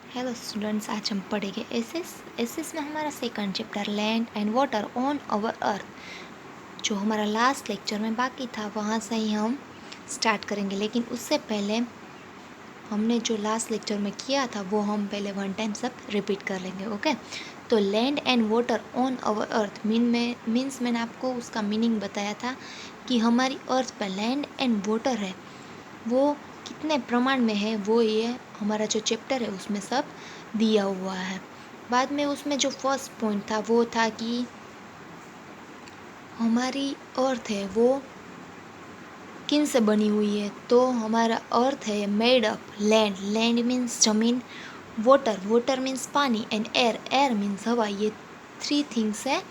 Hello students, आज हम पढ़ेंगे एसएस में हमारा second chapter land and water on our earth. जो हमारा लास्ट लेक्चर में बाकी था वहाँ से ही हम स्टार्ट करेंगे, लेकिन उससे पहले हमने जो लास्ट लेक्चर में किया था वो हम पहले वन टाइम सब रिपीट कर लेंगे। ओके, तो land and water on our earth means मैंने आपको उसका मीनिंग बताया था कि हमारी अर्थ पर लैंड एंड वाटर है वो कितने प्रमाण में है, वो ये हमारा जो चैप्टर है उसमें सब दिया हुआ है। बाद में उसमें जो फर्स्ट पॉइंट था वो था कि हमारी अर्थ है वो किन से बनी हुई है। तो हमारा अर्थ है made up land, land means ज़मीन, वाटर मीन्स पानी एंड एयर मीन्स हवा। ये थ्री थिंग्स से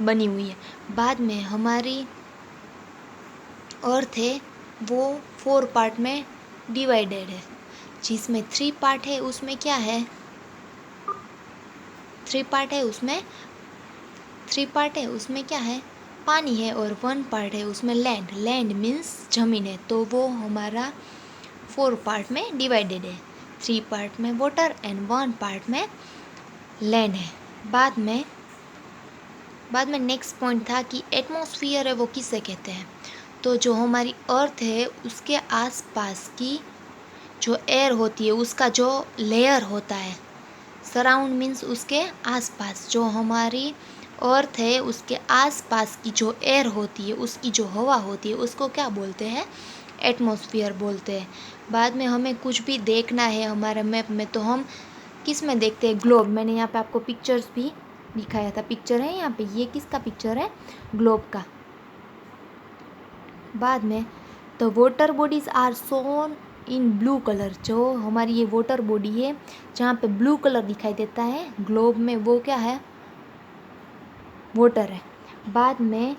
बनी हुई है। बाद में हमारी अर्थ है वो 4 पार्ट में डिवाइडेड है, जिसमें 3 पार्ट है उसमें क्या है, 3 पार्ट है उसमें 3 पार्ट है उसमें क्या है, पानी है, और 1 पार्ट है उसमें लैंड, लैंड मीन्स ज़मीन है। तो वो हमारा 4 पार्ट में डिवाइडेड है, 3 पार्ट में वाटर एंड 1 पार्ट में लैंड है। बाद में नेक्स्ट पॉइंट था कि एटमॉस्फियर है वो किसे कहते हैं। तो जो हमारी अर्थ है उसके आसपास की जो एयर होती है उसका जो लेयर होता है, सराउंड मीन्स उसके आसपास, जो हमारी अर्थ है उसके आसपास की जो एयर होती है, उसकी जो हवा होती है उसको क्या बोलते हैं, एटमॉस्फियर बोलते हैं। बाद में हमें कुछ भी देखना है हमारे मैप में तो हम किस में देखते हैं, ग्लोब। मैंने यहाँ पे आपको पिक्चर्स भी दिखाया था, पिक्चर है यहाँ पे, ये किसका पिक्चर है, ग्लोब का। बाद में the water bodies are shown in blue colour, जो हमारी ये वाटर बॉडी है जहाँ पे ब्लू कलर दिखाई देता है ग्लोब में, वो क्या है, वाटर है। बाद में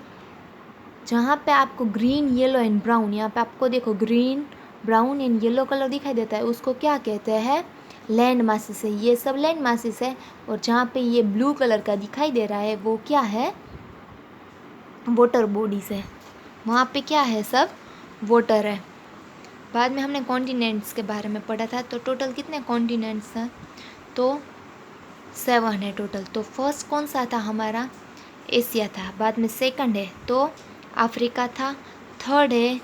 जहाँ पे आपको ग्रीन येलो एंड ब्राउन, यहाँ पे आपको देखो green brown and yellow colour दिखाई देता है, उसको क्या कहते हैं, लैंड मासेस है। ये सब लैंड मासेस है। और जहाँ पे ये ब्लू कलर का दिखाई दे रहा है वो क्या है, वाटर बॉडीज है। वहाँ पे क्या है, सब वाटर है। बाद में हमने कॉन्टिनेंट्स के बारे में पढ़ा था। तो टोटल कितने कॉन्टिनेंट्स हैं, तो 7 है टोटल। तो फर्स्ट कौन सा था हमारा, एशिया था। बाद में सेकंड है तो अफ्रीका था। थर्ड है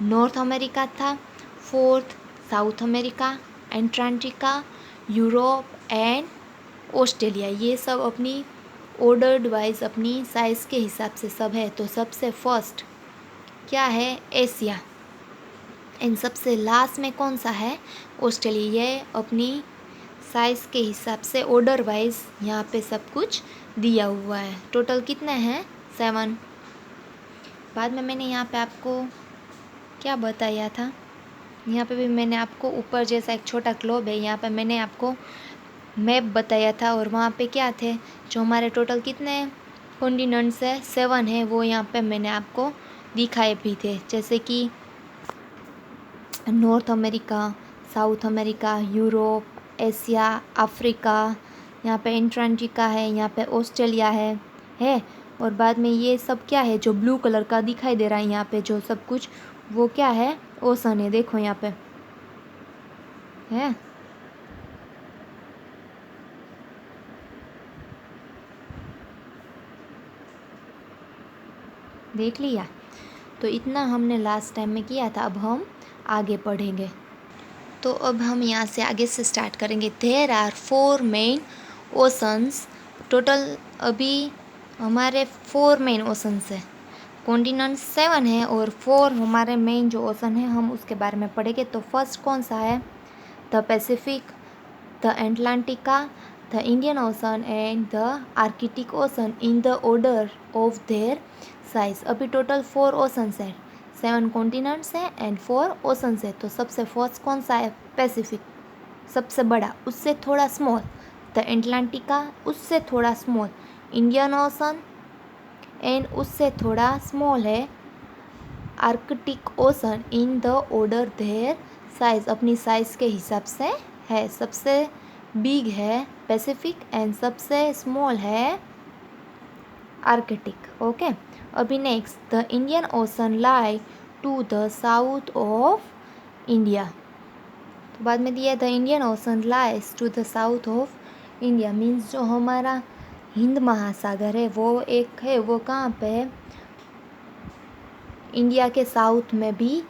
नॉर्थ अमेरिका था। Fourth south America, Antarctica, Europe and Australia. ये सब अपनी ऑर्डर्ड वाइज अपनी साइज़ के हिसाब से सब है। तो सबसे फर्स्ट क्या है, एशिया। एंड सबसे लास्ट में कौन सा है, ऑस्ट्रेलिया। ये अपनी साइज़ के हिसाब से ऑर्डर वाइज यहाँ पे सब कुछ दिया हुआ है। टोटल कितने हैं, 7। बाद में मैंने यहाँ पे आपको क्या बताया था, यहाँ पे भी मैंने आपको ऊपर जैसा एक छोटा ग्लोब है, यहाँ पे मैंने आपको मैप बताया था। और वहाँ पे क्या थे, जो हमारे टोटल कितने कॉन्टिनेंट्स है, 7 है, वो यहाँ पे मैंने आपको दिखाए भी थे। जैसे कि north America, south America, Europe, Asia, Africa, यहाँ पे एंटार्क्टिका है, यहाँ पे ऑस्ट्रेलिया है। और बाद में ये सब क्या है, जो ब्लू कलर का दिखाई दे रहा है यहाँ पे जो सब कुछ, वो क्या है, ओशन है। देखो यहाँ पे है, देख लिया। तो इतना हमने लास्ट टाइम में किया था, अब हम आगे पढ़ेंगे। तो अब हम यहाँ से आगे से स्टार्ट करेंगे। There are 4 main oceans total. अभी हमारे 4 मेन ओशंस है, कॉन्टिनेंट 7 है और 4 हमारे मेन जो ओशन है हम उसके बारे में पढ़ेंगे। तो फर्स्ट कौन सा है, the Pacific, the Atlantic, the Indian Ocean and the Arctic ocean in the order of their size. अभी टोटल 4 ओशंस है, 7 कॉन्टिनेंट्स हैं एंड 4 ओशंस है। तो सबसे फर्स्ट कौन सा है, पैसिफिक, सबसे बड़ा, उससे थोड़ा स्मॉल द एटलांटिका, उससे थोड़ा स्मॉल इंडियन ओशन एंड उससे थोड़ा स्मॉल है Arctic ocean in the order their size, अपनी साइज के हिसाब से है। सबसे बिग है पैसिफिक एंड सबसे स्मॉल है आर्कटिक। ओके, अभी next the Indian ocean lie to the south of India. तो बाद में दिया the Indian ocean lies to the south of India, means जो हमारा हिंद महासागर है वो एक है, वो कहाँ पे है, इंडिया के साउथ में भी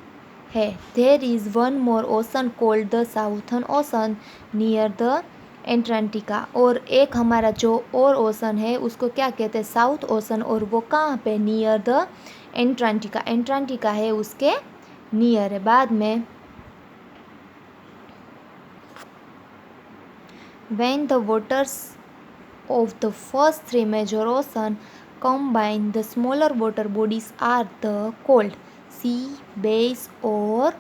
है। There is one more ocean called the southern ocean near the Antarctica, और एक हमारा जो और ओशन है उसको क्या कहते हैं, साउथ ओशन, और वो कहाँ पे, नियर द एंटार्क्टिका, एंटार्क्टिका है उसके नियर है। बाद में when the waters of the first three major oceans combine, the smaller water bodies are the called sea, bays और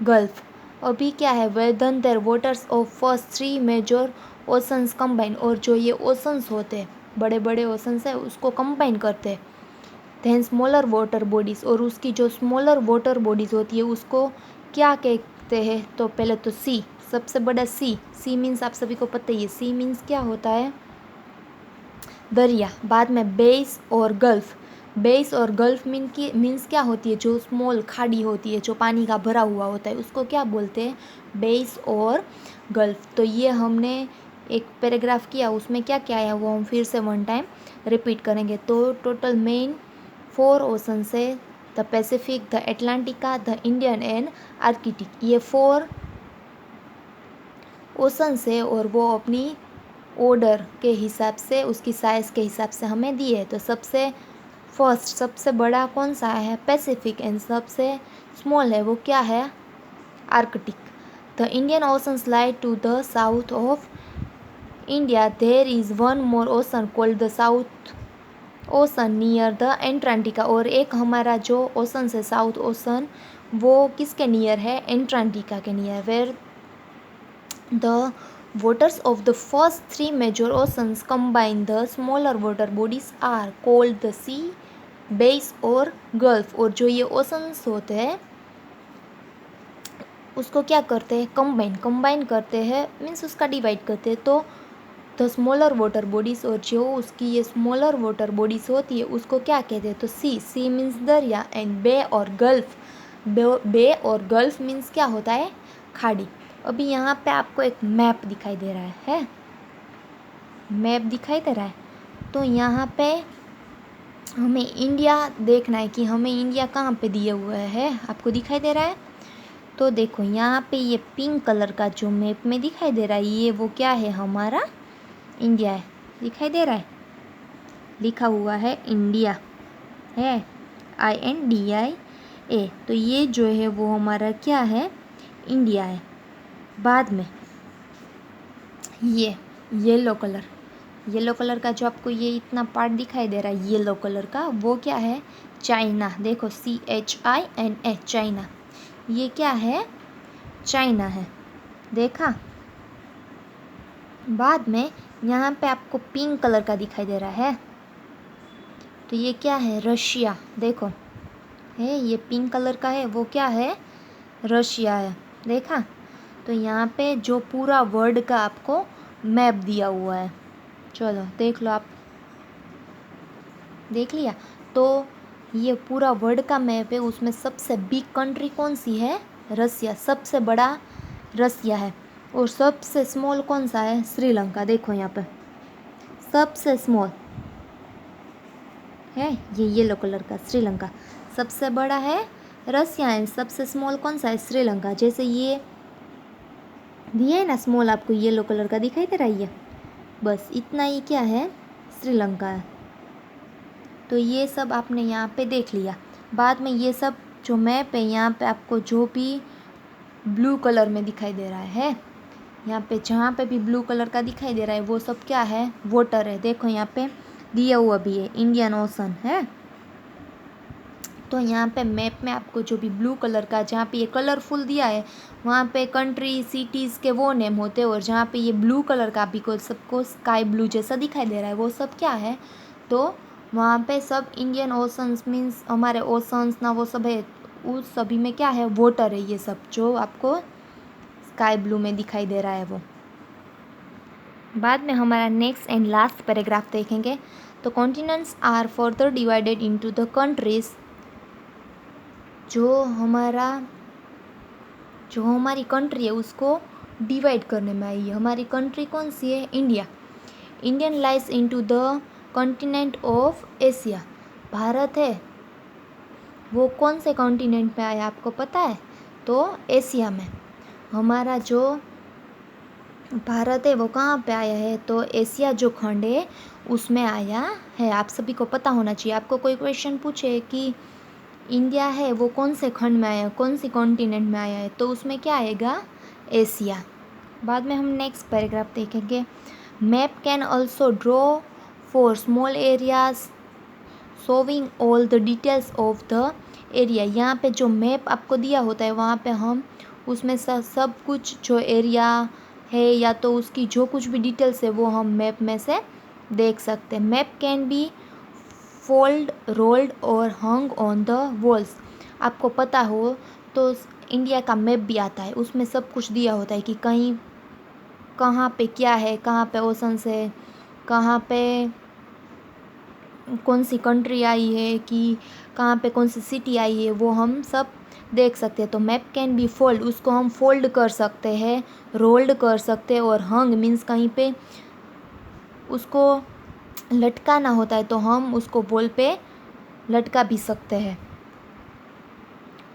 gulf। अभी क्या है, when the waters of first three major oceans combine, और जो ये ओशंस होते हैं, बड़े बड़े ओशंस है उसको कंबाइन करते हैं, then smaller water bodies, और उसकी जो स्मॉलर वाटर बॉडीज होती है उसको क्या कहते हैं, तो पहले तो सी, सबसे बड़ा सी, सी मीन्स आप सभी को पता ही है, सी मीन्स क्या होता है, दरिया। बाद में बेस और गल्फ, बेस और गल्फ मीन्स क्या होती है, जो स्मॉल खाड़ी होती है, जो पानी का भरा हुआ होता है उसको क्या बोलते हैं, बेस और गल्फ। तो ये हमने एक पैराग्राफ किया, उसमें क्या क्या आया वो हम फिर से वन टाइम रिपीट करेंगे। तो टोटल मेन 4 ओशन है, the Pacific, the Atlantic, the Indian and Arctic, ये 4 ओशन है, और वो अपनी ऑर्डर के हिसाब से, उसकी साइज़ के हिसाब से हमें दिए है। तो सबसे फर्स्ट, सबसे बड़ा कौन सा है, पैसिफिक, एंड सबसे स्मॉल है वो क्या है, Arctic. The Indian oceans lie to the south of India, there is one more ocean called the south ocean near the Antarctica, और एक हमारा जो ओशन है साउथ ओशन वो किसके नियर है, एंटार्क्टिका के near. Where the waters of the first 3 major oceans combine, the smaller water bodies are called the sea, bays और gulf, और जो ये oceans होते हैं उसको क्या करते हैं, कंबाइन करते हैं, मीन्स उसका डिवाइड करते हैं। तो द स्मॉलर वाटर बॉडीज़, और जो उसकी ये स्मॉलर वाटर बॉडीज़ होती है उसको क्या कहते हैं, तो सी मीन्स दरिया, एंड बे और गल्फ, बे और गल्फ मीन्स क्या होता है, खाड़ी। अभी यहाँ पे आपको एक मैप दिखाई दे रहा है, मैप दिखाई दे रहा है। तो यहाँ पे हमें इंडिया देखना है कि हमें इंडिया कहाँ पे दिए हुए है, आपको दिखाई दे रहा है। तो देखो यहाँ पे ये पिंक कलर का जो मैप में दिखाई दे रहा है, ये वो क्या है, हमारा इंडिया है, दिखाई दे रहा है, लिखा हुआ है इंडिया है, INDIA। तो ये जो है वो हमारा क्या है, इंडिया है। बाद में ये येलो कलर का जो आपको ये इतना पार्ट दिखाई दे रहा है येलो कलर का, वो क्या है, चाइना। देखो CHINA, चाइना, ये क्या है, चाइना है, देखा। बाद में यहाँ पे आपको पिंक कलर का दिखाई दे रहा है, तो ये क्या है, रशिया, देखो है, ये पिंक कलर का है, वो क्या है, रशिया है, देखा। तो यहाँ पे जो पूरा वर्ल्ड का आपको मैप दिया हुआ है, चलो देख लो, आप देख लिया। तो ये पूरा वर्ल्ड का मैप है, उसमें सबसे बिग कंट्री कौन सी है, रसिया, सबसे बड़ा रसिया है, और सबसे स्मॉल कौन सा है, श्रीलंका। देखो यहाँ पे सबसे स्मॉल है ये येलो कलर का, श्रीलंका। सबसे बड़ा है रसिया है, सबसे स्मॉल कौन सा है, श्रीलंका। जैसे ये दिया है ना स्मॉल, आपको येलो कलर का दिखाई दे रहा है, ये बस इतना ही क्या है, श्रीलंका है। तो ये सब आपने यहाँ पे देख लिया। बाद में ये सब जो मैप है, यहाँ पे आपको जो भी ब्लू कलर में दिखाई दे रहा है, यहाँ पे जहाँ पे भी ब्लू कलर का दिखाई दे रहा है वो सब क्या है, वाटर है। देखो यहाँ पे दिया हुआ भी है, इंडियन ओशन है। तो यहाँ पे मैप में आपको जो भी ब्लू कलर का, जहाँ पे ये कलरफुल दिया है वहाँ पे कंट्री सिटीज़ के वो नेम होते हैं, और जहाँ पे ये ब्लू कलर का भी को सबको स्काई ब्लू जैसा दिखाई दे रहा है वो सब क्या है, तो वहाँ पे सब इंडियन ओशंस मीन्स हमारे ओशंस ना, वो सब है, उस सभी में क्या है, वाटर है। ये सब जो आपको स्काई ब्लू में दिखाई दे रहा है वो। बाद में हमारा नेक्स्ट एंड लास्ट पैराग्राफ देखेंगे। तो continents are further divided into the countries, जो हमारा जो हमारी कंट्री है उसको डिवाइड करने में आई है। हमारी कंट्री कौन सी है? India. Indian lies into the continent of Asia. Bharat है वो कौन से कॉन्टिनेंट में आया आपको पता है? तो एशिया में। हमारा जो भारत है वो कहाँ पे आया है? तो एशिया जो खंड है उसमें आया है। आप सभी को पता होना चाहिए। आपको कोई क्वेश्चन पूछे कि इंडिया है वो कौन से खंड में आया है, कौन सी कॉन्टिनेंट में आया है, तो उसमें क्या आएगा? एशिया। बाद में हम नेक्स्ट पैराग्राफ देखेंगे। Map can also draw for small areas showing all the details of the area. यहाँ पे जो मैप आपको दिया होता है वहाँ पे हम उसमें सब कुछ जो एरिया है या तो उसकी जो कुछ भी डिटेल्स है वो हम मैप में से देख सकते हैं। Map can be fold, rolled और हंग ऑन द वॉल्स। आपको पता हो तो इंडिया का मैप भी आता है, उसमें सब कुछ दिया होता है कि कहीं कहाँ पे क्या है, कहाँ पे ओशंस है, कहाँ पे कौन सी कंट्री आई है, कि कहाँ पे कौन सी सिटी आई है, वो हम सब देख सकते हैं। तो मैप कैन बी फोल्ड, उसको हम फोल्ड कर सकते हैं, रोल्ड कर सकते हैं, और हंग मीन्स कहीं पे उसको लटकाना होता है तो हम उसको वॉल पे लटका भी सकते हैं।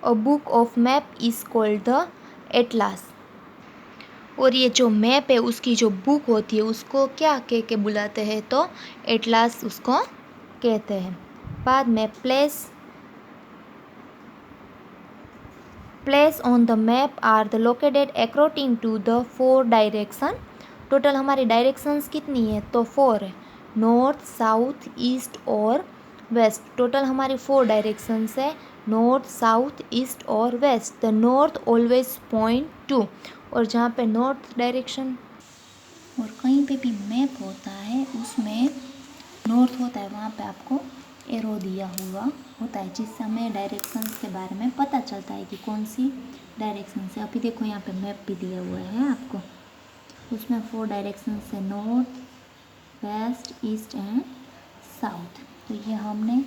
A book of map is called the atlas. और ये जो मैप है उसकी जो बुक होती है उसको क्या कह के बुलाते हैं? तो एटलास उसको कहते हैं। बाद में place on the map are the located according to the 4 direction. Total हमारी डायरेक्शंस कितनी है? तो 4 है, नॉर्थ, साउथ, ईस्ट और वेस्ट। टोटल हमारी 4 डायरेक्शंस है, नॉर्थ, साउथ, ईस्ट और west. The north always point to, और जहाँ पे नॉर्थ डायरेक्शन और कहीं पे भी मैप होता है उसमें नॉर्थ होता है वहाँ पे आपको एरो दिया हुआ होता है, जिससे हमें डायरेक्शंस के बारे में पता चलता है कि कौन सी डायरेक्शन से। अभी देखो यहाँ पे मैप भी दिया हुआ है आपको, उसमें 4 डायरेक्शंस है, north, west, east and south. तो ये हमने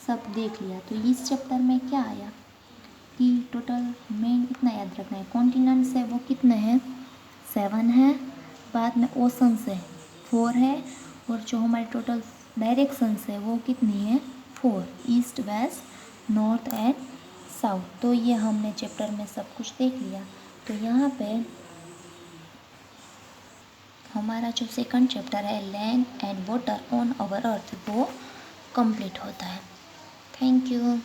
सब देख लिया। तो इस चैप्टर में क्या आया कि टोटल मेन इतना याद रखना है, कॉन्टिनेंट्स है वो कितने हैं? 7 है। बाद में ओशंस है 4 है, और जो हमारे टोटल डायरेक्शंस है वो कितनी है? 4, east, west, north and south. तो ये हमने चैप्टर में सब कुछ देख लिया। तो यहाँ पे हमारा जो सेकंड चैप्टर है land and water on our earth वो कंप्लीट होता है। Thank you.